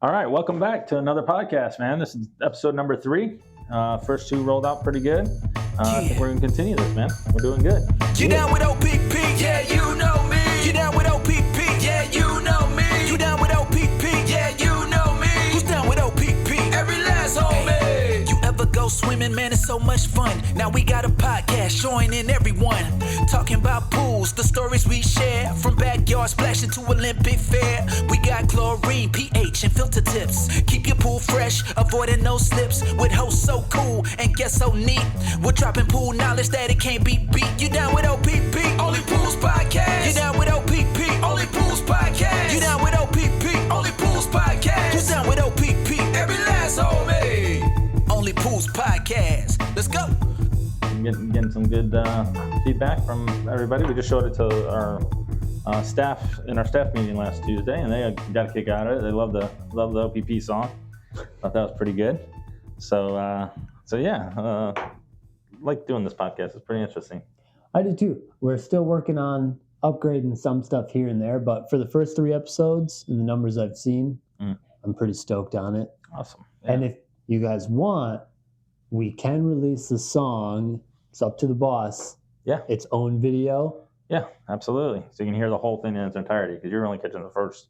All right, welcome back to another podcast, man. This is episode number 3. First 2 rolled out pretty good. I think we're going to continue this, man. We're doing good. You down with OPP? Yeah, you know me. You down with OPP? Yeah, you know me. You down with OPP? Yeah, you know me. Who's down with OPP? Every last homie. You ever go swimming, man? It's so much fun. Now we got a podcast joining everyone. Talking about pools, the stories we share. From backyard splashing to Olympic fair. We got chlorine, pH, and filter tips. Keep your pool fresh, avoiding no slips. With hosts so cool and guests so neat. We're dropping pool knowledge that it can't be beat. You down with OPP? Only Pools Podcast. You down with OPP? Only Pools Podcast. You down with OPP? Only Pools Podcast. Who's down with OPP? Every last homie. Only Pools Podcast. Let's go. Getting some good feedback from everybody. We just showed it to our staff in our staff meeting last Tuesday, and they got a kick out of it. They love the OPP song. Thought that was pretty good. So yeah, like doing this podcast. It's pretty interesting. I do too. We're still working on upgrading some stuff here and there, but for the first 3 episodes and the numbers I've seen, I'm pretty stoked on it. Awesome. Yeah. And if you guys want, we can release the song. It's up to the boss. Yeah. Its own video. Yeah, absolutely. So you can hear the whole thing in its entirety because you're only catching the first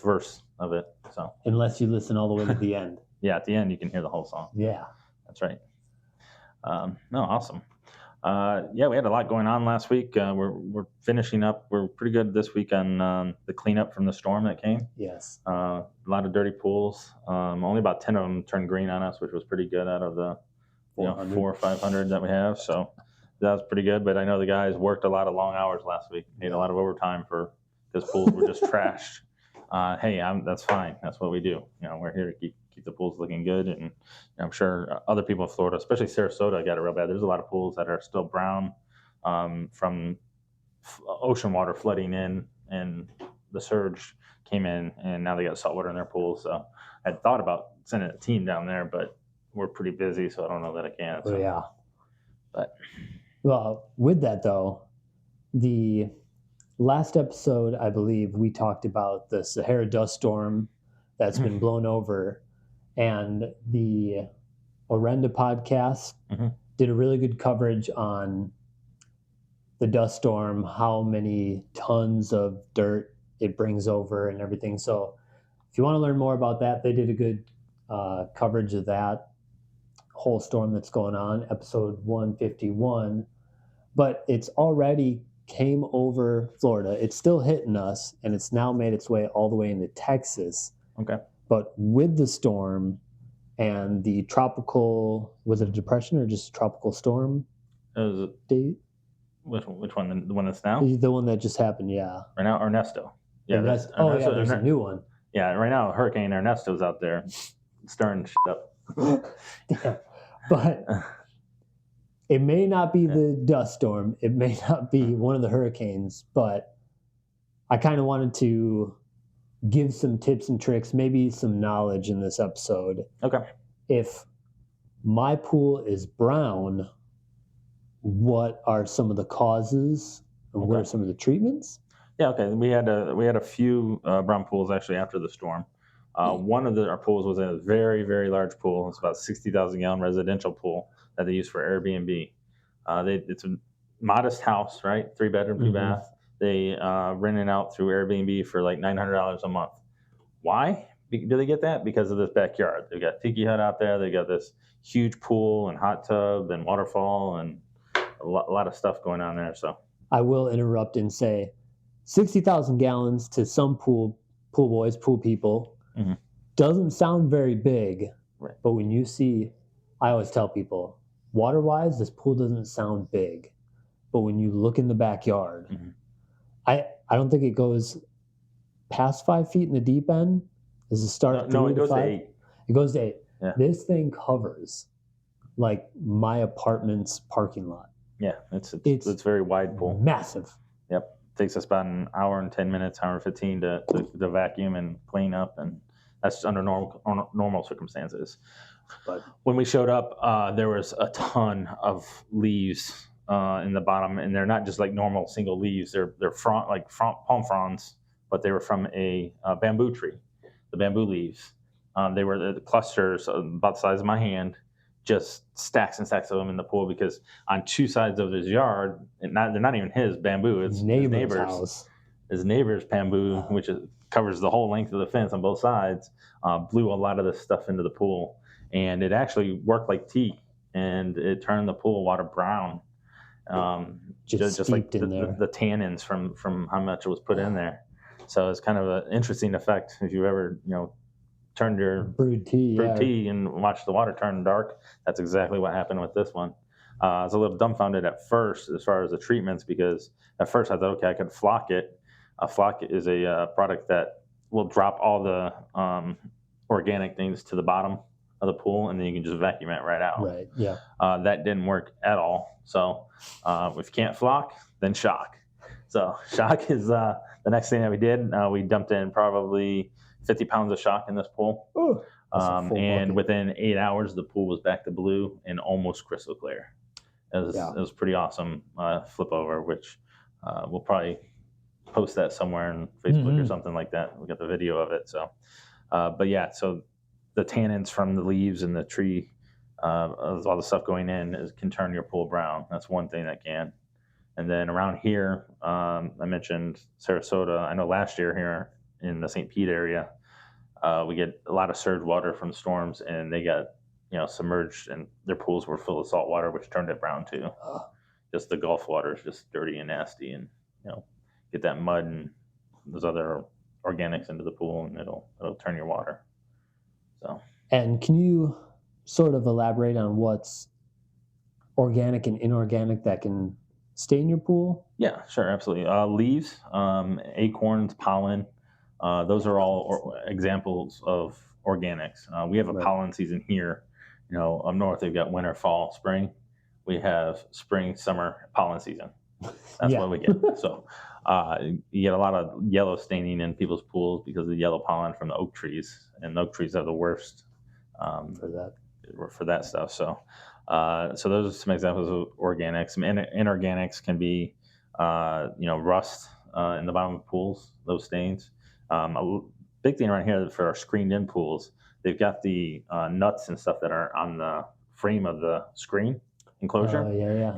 verse of it. So Unless you listen all the way to the end. yeah, at the end you can hear the whole song. Yeah. That's right. No, awesome. Yeah, we had a lot going on last week. We're finishing up. We're pretty good this week on the cleanup from the storm that came. Yes. A lot of dirty pools. Only about 10 of them turned green on us, which was pretty good out of the 400 or 500 that we have. So that was pretty good. But I know the guys worked a lot of long hours last week. Made a lot of overtime because pools were just trashed. Hey, that's fine. That's what we do. We're here to keep the pools looking good, and I'm sure other people in Florida, especially Sarasota, got it real bad. There's a lot of pools that are still brown from ocean water flooding in, and the surge came in, and now they got saltwater in their pools. So I had thought about sending a team down there, but we're pretty busy, so I don't know that I can. So. Oh, yeah. But well, with that though, the last episode, I believe, we talked about the Sahara dust storm that's been blown over, and the Orenda podcast did a really good coverage on the dust storm, how many tons of dirt it brings over and everything. So if you want to learn more about that, they did a good coverage of that whole storm that's going on, episode 151. But it's already came over Florida. It's still hitting us, and it's now made its way all the way into Texas. okay. But with the storm and the tropical, was it a depression or just a tropical storm? Which one? The one that's now? The one that just happened, yeah. Right now, Ernesto. Yeah, Yeah, there's a new one. Yeah, right now Hurricane Ernesto's out there stirring shit up. Yeah. But it may not be the dust storm. It may not be one of the hurricanes, but I kind of wanted to give some tips and tricks, maybe some knowledge in this episode. Okay. If my pool is brown, what are some of the causes and what are some of the treatments? Yeah, okay. We had a few brown pools actually after the storm. One of our pools was a very, very large pool. It's about 60,000 gallon residential pool that they use for Airbnb. It's a modest house, right? 3-bedroom, 2-bath. They rent it out through Airbnb for like $900 a month. Why do they get that? Because of this backyard. They've got tiki hut out there. They got this huge pool and hot tub and waterfall and a lot of stuff going on there. So I will interrupt and say 60,000 gallons to some pool boys, pool people, doesn't sound very big. Right. But when you see, I always tell people, water-wise, this pool doesn't sound big. But when you look in the backyard, I don't think it goes past 5 feet in the deep end. Does it start? No, it goes 5? to 8. It goes to 8. Yeah. This thing covers like my apartment's parking lot. Yeah, it's very wide pool. Massive. Yep, takes us about an hour and 10 minutes, hour and 15 to vacuum and clean up, and that's under normal circumstances. But when we showed up, there was a ton of leaves in the bottom, and they're not just like normal single leaves. They're palm fronds, but they were from a bamboo tree. the bamboo leaves. They were the clusters about the size of my hand, just stacks and stacks of them in the pool because on two sides of his yard, they're not even his bamboo, it's neighbor's house. His neighbor's bamboo, which covers the whole length of the fence on both sides, blew a lot of this stuff into the pool. And it actually worked like tea, and it turned the pool water brown. Just like the tannins from how much it was put in there. So it's kind of an interesting effect if you ever, turned your brewed tea and watched the water turn dark. That's exactly what happened with this one. I was a little dumbfounded at first as far as the treatments, because at first I thought, okay, I could flock it. A flock is a product that will drop all the organic things to the bottom of the pool, and then you can just vacuum it right out. Right. Yeah. That didn't work at all. So if you can't flock, then shock. So shock is the next thing that we did. We dumped in probably 50 pounds of shock in this pool. Ooh, and within 8 hours, the pool was back to blue and almost crystal clear. It was pretty awesome flip over, which we'll probably post that somewhere on Facebook or something like that. We got the video of it. So, but yeah, so the tannins from the leaves and the tree, all the stuff going in can turn your pool brown. That's one thing that can. And then around here, I mentioned Sarasota. I know last year here in the St. Pete area, we get a lot of surge water from storms, and they got submerged, and their pools were full of salt water, which turned it brown too. Just the Gulf water is just dirty and nasty, and get that mud and those other organics into the pool, and it'll turn your water. So. And can you sort of elaborate on what's organic and inorganic that can stay in your pool? Yeah, sure, absolutely. Leaves, acorns, pollen. Those are all examples of organics. We have a pollen season here. Up north they've got winter, fall, spring. We have spring, summer pollen season. That's what we get. So you get a lot of yellow staining in people's pools because of the yellow pollen from the oak trees, and oak trees are the worst for that stuff. So those are some examples of organics. Some inorganics can be rust in the bottom of pools, those stains. A big thing around here for our screened-in pools, they've got the nuts and stuff that are on the frame of the screen enclosure,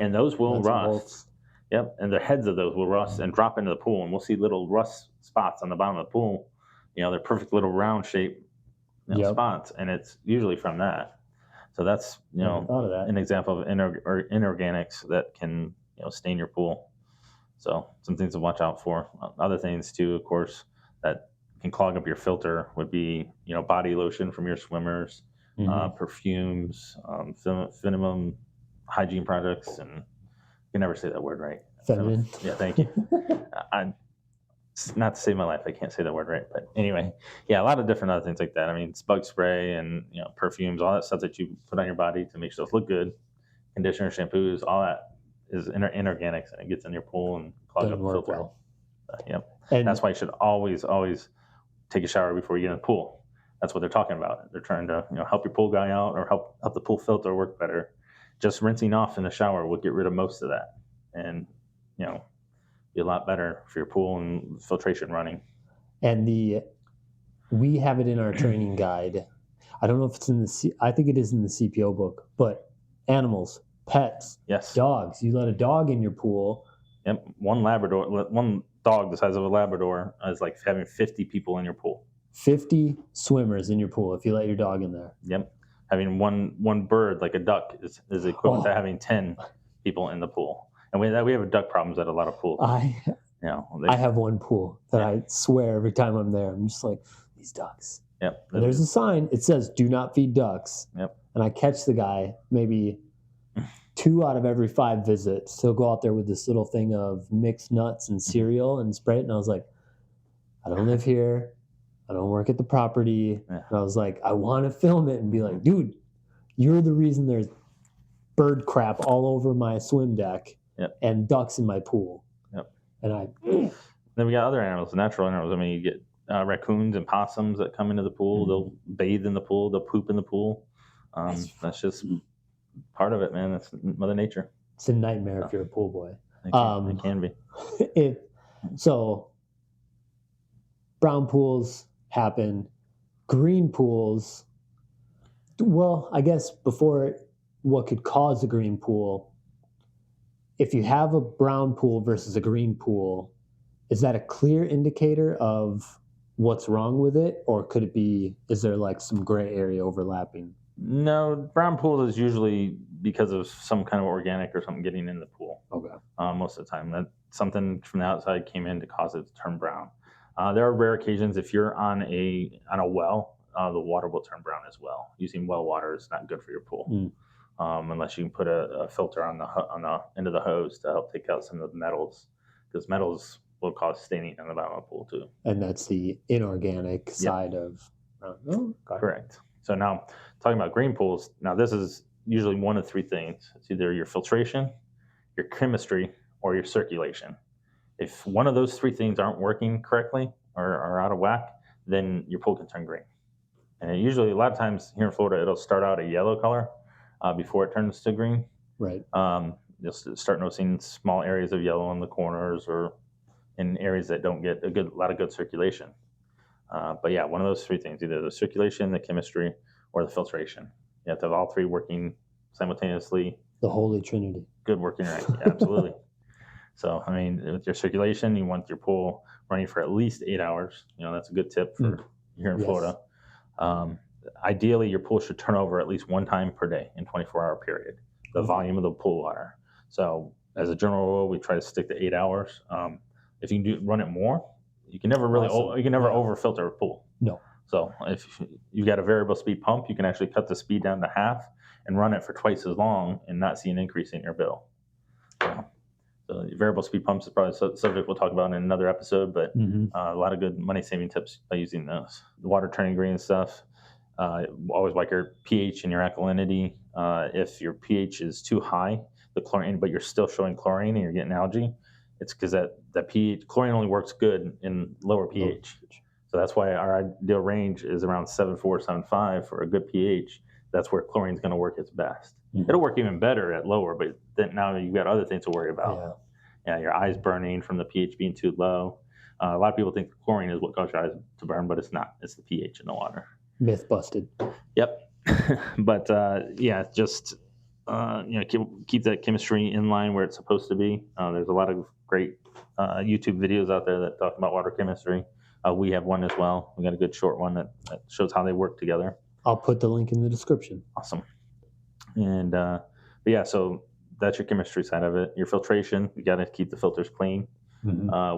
and those will rust. Yep, and the heads of those will rust and drop into the pool, and we'll see little rust spots on the bottom of the pool. They're perfect little round shape spots, and it's usually from that. So that's an example of inorganics that can stain your pool. So some things to watch out for. Other things too, of course, that can clog up your filter would be body lotion from your swimmers, perfumes, minimum hygiene products, and you can never say that word right. Feminine. So, yeah, thank you. Not to save my life, I can't say that word right. But anyway, yeah, a lot of different other things like that. I mean, it's bug spray and perfumes, all that stuff that you put on your body to make yourself look good. Conditioner, shampoos, all that is inorganics, and it gets in your pool and clogs up the filter. Well. Yep. And that's why you should always take a shower before you get in the pool. That's what they're talking about. They're trying to help your pool guy out or help the pool filter work better. Just rinsing off in the shower will get rid of most of that, and be a lot better for your pool and filtration running. And we have it in our training guide. I don't know if it's in I think it is in the CPO book, but animals, pets, dogs. You let a dog in your pool. Yep. One dog the size of a Labrador is like having 50 people in your pool. 50 swimmers in your pool if you let your dog in there. Yep. Having one bird like a duck is equivalent to having 10 people in the pool. And we have duck problems at a lot of pools. I have one pool that I swear every time I'm there, I'm just like, these ducks. Yep. And there's a sign. It says, "Do not feed ducks." Yep. And I catch the guy maybe 2 out of every 5 visits. He'll go out there with this little thing of mixed nuts and cereal and spray it. And I was like, I don't live here. I don't work at the property. Yeah. And I was like, I want to film it and be like, dude, you're the reason there's bird crap all over my swim deck and ducks in my pool. Yep. And then we got other animals, natural animals. I mean, you get raccoons and possums that come into the pool. They'll bathe in the pool. They'll poop in the pool. That's just part of it, man. That's Mother Nature. It's a nightmare if you're a pool boy. It can be. So brown pools happen. green pools, well, I guess before what could cause a green pool, if you have a brown pool versus a green pool, is that a clear indicator of what's wrong with it? Or could it be, is there like some gray area overlapping? No, brown pools is usually because of some kind of organic or something getting in the pool. Okay. Most of the time, that something from the outside came in to cause it to turn brown. There are rare occasions if you're on a well, the water will turn brown as well. Using well water is not good for your pool, unless you can put a filter on the end of the hose to help take out some of the metals, because metals will cause staining in the bottom of the pool too. And that's the inorganic side of. Oh, correct. So now, talking about green pools, now this is usually one of three things. It's either your filtration, your chemistry, or your circulation. If one of those three things aren't working correctly or are out of whack, then your pool can turn green. And usually, a lot of times here in Florida, it'll start out a yellow color before it turns to green. Right. You'll start noticing small areas of yellow in the corners or in areas that don't get a lot of good circulation. But yeah, one of those three things, either the circulation, the chemistry, or the filtration. You have to have all three working simultaneously. The Holy Trinity. Good working right. Yeah, absolutely. So, I mean, with your circulation, you want your pool running for at least 8 hours. That's a good tip for here in Florida. Ideally, your pool should turn over at least one time per day in 24-hour period, the volume of the pool water. So, as a general rule, we try to stick to 8 hours. If you can run it more, you can never over filter a pool. No. So if you've got a variable speed pump, you can actually cut the speed down to half and run it for twice as long and not see an increase in your bill. So variable speed pumps is probably a subject we'll talk about in another episode, but a lot of good money saving tips by using those. The water turning green and stuff. Always like your pH and your alkalinity. If your pH is too high, the chlorine, but you're still showing chlorine and you're getting algae, it's because that pH, chlorine only works good in lower pH. So that's why our ideal range is around 7.4, 7.5 for a good pH. That's where chlorine is going to work its best. It'll work even better at lower, but then now you've got other things to worry about. Yeah, your eyes burning from the pH being too low. A lot of people think chlorine is what causes your eyes to burn, but it's not. It's the pH in the water. Myth busted. Yep. But just keep that chemistry in line where it's supposed to be. There's a lot of great YouTube videos out there that talk about water chemistry. We have one as well. We got a good short one that shows how they work together. I'll put the link in the description. Awesome. And so that's your chemistry side of it. Your filtration, you got to keep the filters clean.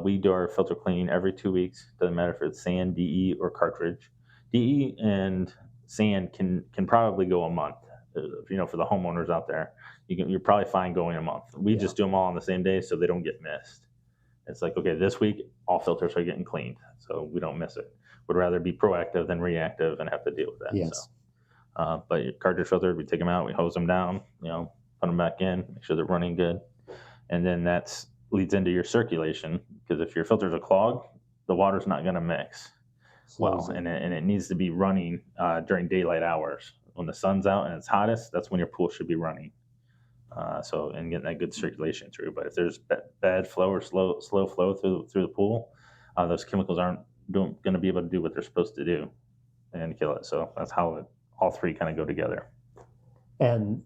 We do our filter clean every 2 weeks. Doesn't matter if it's sand, DE, or cartridge. DE and sand can probably go a month. For the homeowners out there, you're probably fine going a month. We just do them all on the same day so they don't get missed. It's like, okay, this week all filters are getting cleaned, so we don't miss it. Would rather be proactive than reactive and have to deal with that. Yes. So, but your cartridge filter, we take them out, we hose them down, put them back in, make sure they're running good, and then that leads into your circulation, because if your filters are clogged, the water's not going to mix well, and it needs to be running during daylight hours. When the sun's out and it's hottest, that's when your pool should be running. And getting that good circulation through. But if there's bad flow or slow flow through the pool, those chemicals aren't going to be able to do what they're supposed to do and kill it. So that's how all three kind of go together. And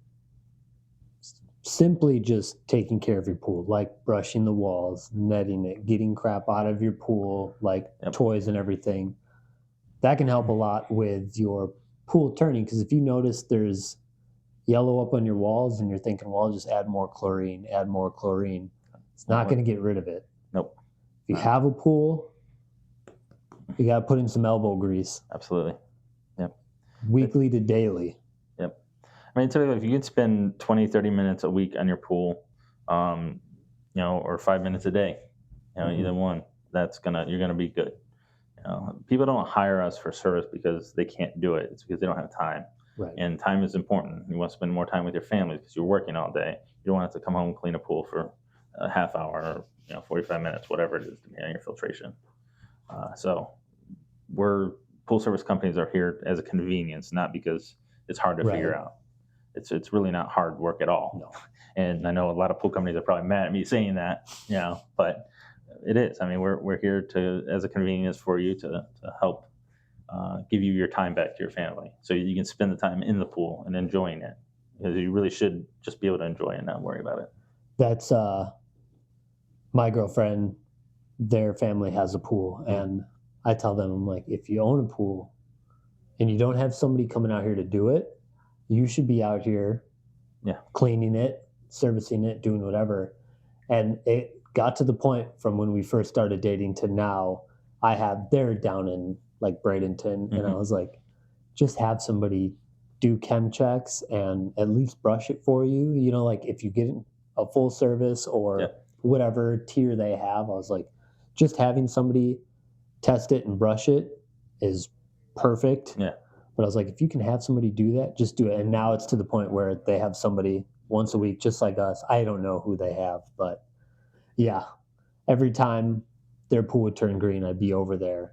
simply just taking care of your pool, like brushing the walls, netting it, getting crap out of your pool, like toys and everything, that can help a lot with your pool turning. Because if you notice there's yellow up on your walls and you're thinking, well, I'll just add more chlorine, it's not going to get rid of it. Nope. If you have a pool, you got to put in some elbow grease. Absolutely. Yep. Weekly to daily. Yep. I mean, typically, if you could spend 20, 30 minutes a week on your pool, or 5 minutes a day, either one, you're going to be good. People don't hire us for service because they can't do it. It's because they don't have time. Right. And time is important. You want to spend more time with your family because you're working all day. You don't want to have to come home and clean a pool for a half hour or 45 minutes, whatever it is, depending on your filtration. So pool service companies are here as a convenience, not because it's hard to figure out. It's really not hard work at all. No. And I know a lot of pool companies are probably mad at me saying that, but it is. I mean, we're here as a convenience for you to help give you your time back to your family, so you can spend the time in the pool and enjoying it. Because you really should just be able to enjoy it and not worry about it. That's my girlfriend. Their family has a pool, and I tell them, I'm like, if you own a pool and you don't have somebody coming out here to do it, you should be out here cleaning it, servicing it, doing whatever. And it got to the point from when we first started dating to now, they're down in like Bradenton, and I was like, just have somebody do chem checks and at least brush it for you. You know, like if you get a full service or whatever tier they have, I was like, just having somebody test it and brush it is perfect. Yeah. But I was like, if you can have somebody do that, just do it. And now it's to the point where they have somebody once a week, just like us. I don't know who they have, but yeah, every time their pool would turn green, I'd be over there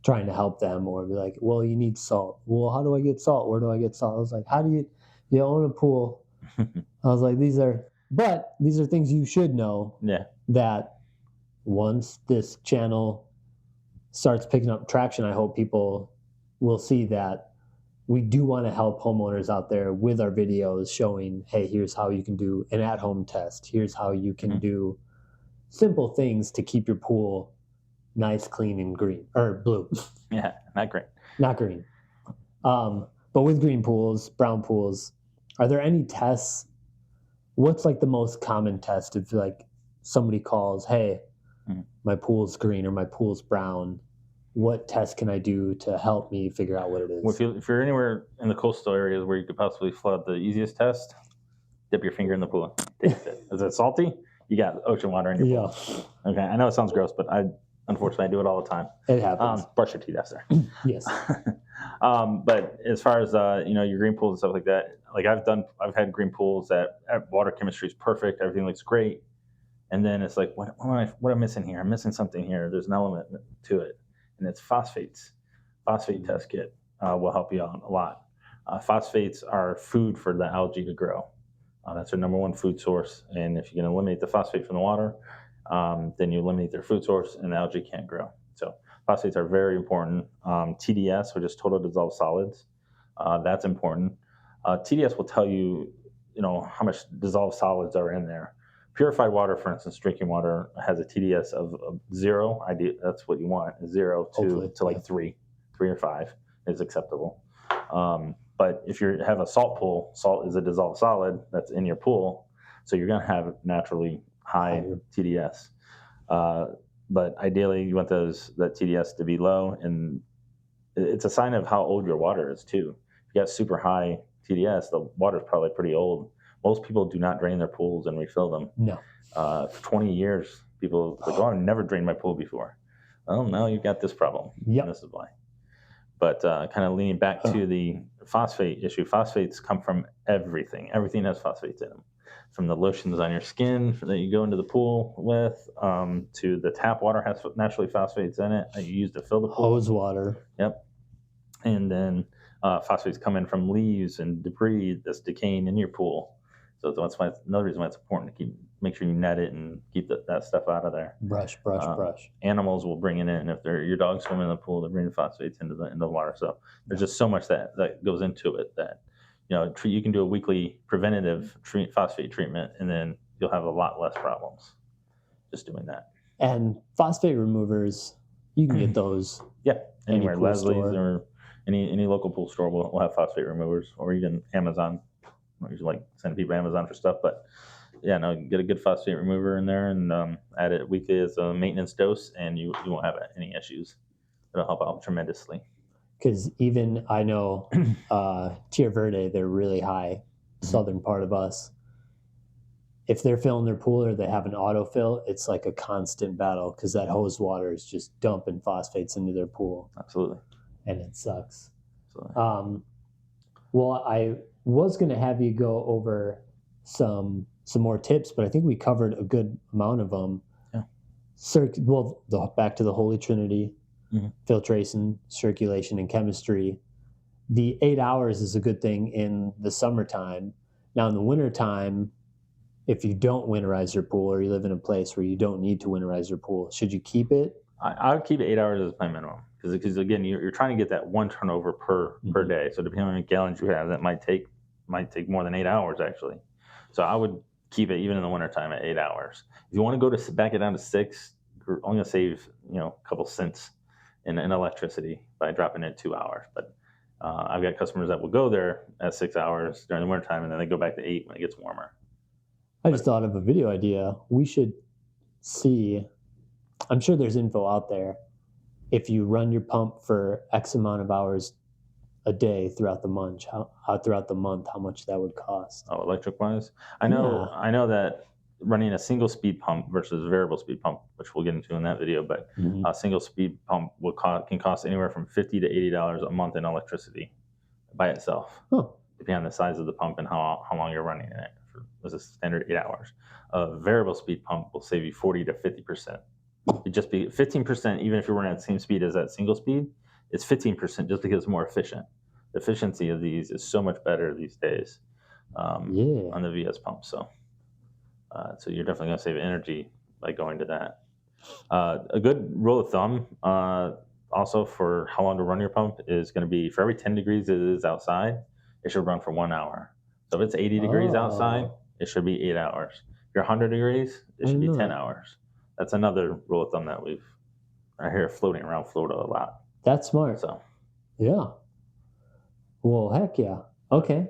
trying to help them, or be like, well, you need salt. Well, how do I get salt? Where do I get salt? I was like, how do you own a pool? I was like, these are things you should know. Yeah. That once this channel starts picking up traction, I hope people will see that we do want to help homeowners out there with our videos showing, hey, here's how you can do an at-home test. Here's how you can do simple things to keep your pool nice, clean, and green, or blue. Yeah, not green. Not green. But with green pools, brown pools, are there any tests? What's like the most common test if like somebody calls, hey, my pool's green or my pool's brown? What test can I do to help me figure out what it is? Well, if you're anywhere in the coastal areas where you could possibly flood, the easiest test, dip your finger in the pool. Taste it. Is it salty? You got ocean water in your pool. Okay, I know it sounds gross, but unfortunately I do it all the time. It happens. Brush your teeth after. Yes. But as far as your green pools and stuff like that, like I've had green pools that water chemistry is perfect, everything looks great, and then it's like, what am I missing here? I'm missing something here. There's an element to it, and it's phosphates. Phosphate test kit will help you out a lot. Phosphates are food for the algae to grow. That's their number one food source, and if you can eliminate the phosphate from the water, then you eliminate their food source, and the algae can't grow. So phosphates are very important. TDS, which is total dissolved solids, that's important. TDS will tell you, how much dissolved solids are in there. Purified water, for instance, drinking water has a TDS of 0. That's what you want, 0 to like 3 or 5 is acceptable. But if you have a salt pool, salt is a dissolved solid that's in your pool, so you're going to have naturally high TDS. But ideally, you want that TDS to be low, and it's a sign of how old your water is too. If you got super high TDS, the water's probably pretty old. Most people do not drain their pools and refill them. No. For 20 years, people like, I never drained my pool before. Well, now you've got this problem. Yep. And this is why. But kind of leaning back to the phosphate issue, phosphates come from everything. Everything has phosphates in them. From the lotions on your skin that you go into the pool with, to the tap water has naturally phosphates in it that you use to fill the pool. Hose water. Yep. And then phosphates come in from leaves and debris that's decaying in your pool. So that's why another reason why it's important to make sure you net it and keep that stuff out of there. Brush. Animals will bring it in. If your dog's swimming in the pool, they bring the phosphates into the water. So there's just so much that goes into it that you can do a weekly preventative phosphate treatment, and then you'll have a lot less problems just doing that. And phosphate removers, you can get those. Yeah, anywhere, Leslie's store. or any local pool store will have phosphate removers, or even Amazon. I usually like sending people to Amazon for stuff, but yeah, no, get a good phosphate remover in there and add it weekly as a maintenance dose, and you won't have any issues. It'll help out tremendously. Because even I know Tierra Verde, they're really high, southern part of us. If they're filling their pool or they have an autofill, it's like a constant battle because that hose water is just dumping phosphates into their pool. Absolutely. And it sucks. Absolutely. Well, I was going to have you go over some more tips, but I think we covered a good amount of them. Yeah. Back to the Holy Trinity. Filtration, circulation, and chemistry. The 8 hours is a good thing in the summertime. Now in the wintertime, if you don't winterize your pool or you live in a place where you don't need to winterize your pool, should you keep it? I would keep it 8 hours as my minimum, because again, you're trying to get that one turnover per day. So depending on how many gallons you have, that might take more than 8 hours actually. So I would keep it even in the wintertime at 8 hours. If you want to go to back it down to 6, you're only gonna save a couple cents in electricity by dropping it 2 hours. But I've got customers that will go there at 6 hours during the wintertime, and then they go back to 8 when it gets warmer. I just thought of a video idea. We should see, I'm sure there's info out there. If you run your pump for X amount of hours a day throughout the month, how much that would cost. Oh, electric wise? I know that running a single speed pump versus a variable speed pump, which we'll get into in that video, but a single speed pump can cost anywhere from $50 to $80 a month in electricity by itself, depending on the size of the pump and how long you're running it. This is standard 8 hours. A variable speed pump will save you 40 to 50%. It just be 15%, even if you're running at the same speed as that single speed, it's 15% just because it's more efficient. The efficiency of these is so much better these days on the VS pump. So you're definitely going to save energy by going to that. A good rule of thumb also for how long to run your pump is going to be for every 10 degrees it is outside, it should run for 1 hour. So if it's 80 degrees outside, it should be 8 hours. If you're 100 degrees, it should be 10 hours. That's another rule of thumb that I hear floating around Florida a lot. That's smart. So, yeah. Well, heck yeah. Okay.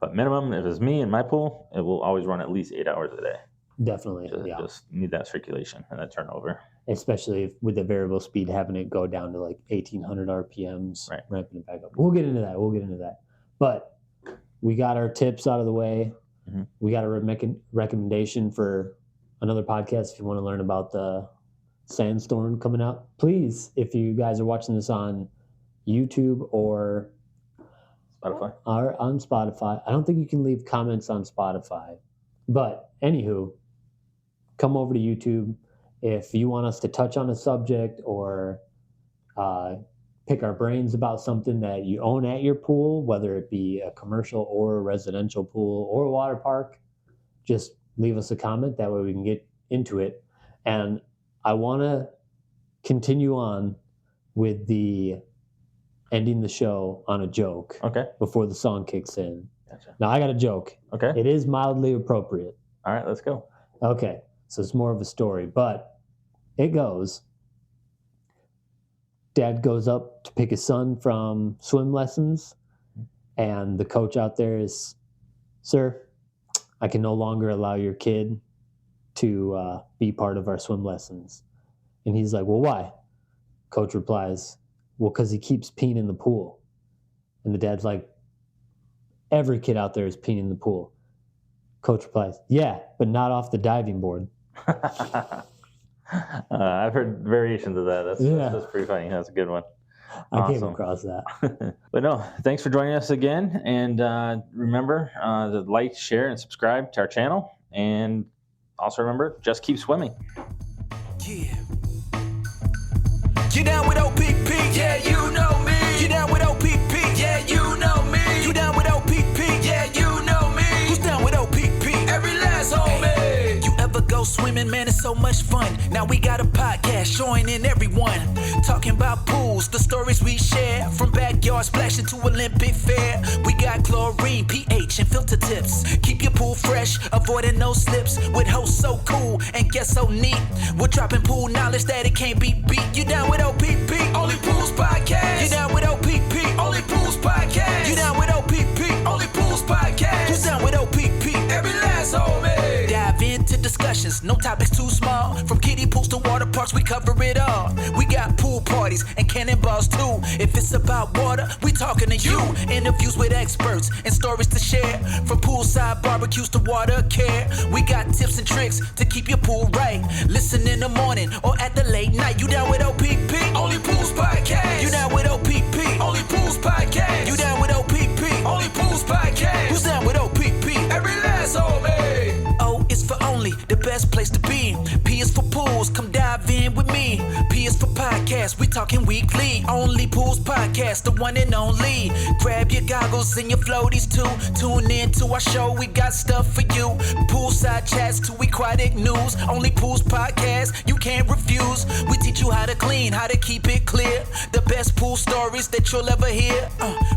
But minimum, if it's me and my pool, it will always run at least 8 hours a day. Definitely. Just need that circulation and that turnover. Especially with the variable speed, having it go down to like 1,800 RPMs, right. Ramping it back up. We'll get into that. But we got our tips out of the way. Mm-hmm. We got a recommendation for another podcast if you want to learn about the sandstorm coming up. Please, if you guys are watching this on YouTube or Spotify. On Spotify. I don't think you can leave comments on Spotify. But anywho, come over to YouTube. If you want us to touch on a subject or pick our brains about something that you own at your pool, whether it be a commercial or a residential pool or a water park, just leave us a comment. That way we can get into it. And I want to continue on with the ending the show on a joke. Okay. Before the song kicks in. Gotcha. Now I got a joke. Okay. It is mildly appropriate. All right, let's go. Okay. So it's more of a story, but it goes. Dad goes up to pick his son from swim lessons, and the coach out there is, "Sir, I can no longer allow your kid to be part of our swim lessons." And he's like, "Well, why?" Coach replies, "Well, because he keeps peeing in the pool." And the dad's like, "Every kid out there is peeing in the pool." Coach replies, "Yeah, but not off the diving board." I've heard variations of that. That's pretty funny. That's a good one. I came across that. But no, thanks for joining us again. And remember to like, share, and subscribe to our channel. And also remember, just keep swimming. Yeah. You down with OPP? Yeah, you know me. You down with OPP? Yeah, you know me. You down with OPP? Yeah, you know me. Who's down with OPP? Every last homie. You ever go swimming, man? It's so much fun. Now we got a podcast joining everyone, talking about pools, the stories we share, from backyard splashing to Olympic fair. We got chlorine, pH, and filter tips. Keep your pool fresh, avoiding no slips. With hosts so cool and guests so neat. We're dropping pool knowledge that it can't be beat. You down with OPP? Only Pools Podcast. You down with OPP? Only Pools Podcast. You down with OPP? Only Pools Podcast. Who's down with OPP? Every last homie. Dive into discussions, no topics too small. From kiddie pools to water parks, we cover it all. We got pool parties and cannonballs too. If it's about water, we talking to you. Interviews with experts and stories to share. From poolside barbecues to water care. We got tips and tricks to keep your pool right. Listen in the morning or at the late night. You down with OPP? Only Pools Podcast. You down with OPP? Only Pools Podcast. You down with OPP? Only Pools Podcast. Who's down with OPP? Every last homie. O is for only, the best place to be. P is for pools, come dive in with me. P is for podcast, we talking weekly. Only Pools Podcast, the one and only. Grab your goggles and your floaties too. Tune in to our show, we got stuff for you. Poolside chats to aquatic news. Only Pools Podcast, you can't refuse. We teach you how to clean, how to keep it clear. The best pool stories that you'll ever hear.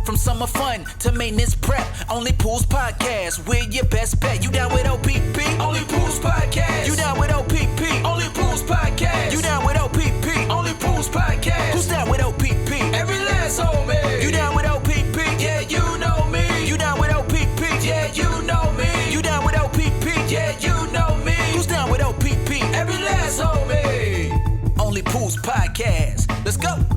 From summer fun to maintenance prep. Only Pools Podcast, we're your best bet. You down with OPP? Only Pools Podcast. You down with OPP? Only Pools Podcast. You down with OPP? Only Pools Podcast. Who's down with OPP? Every last homie. You down with OPP? Yeah, you know me. You down with OPP? Yeah, you know me. You down with OPP? Yeah, you know me. Who's down with OPP? Every last homie. Only Pools Podcast. Let's go.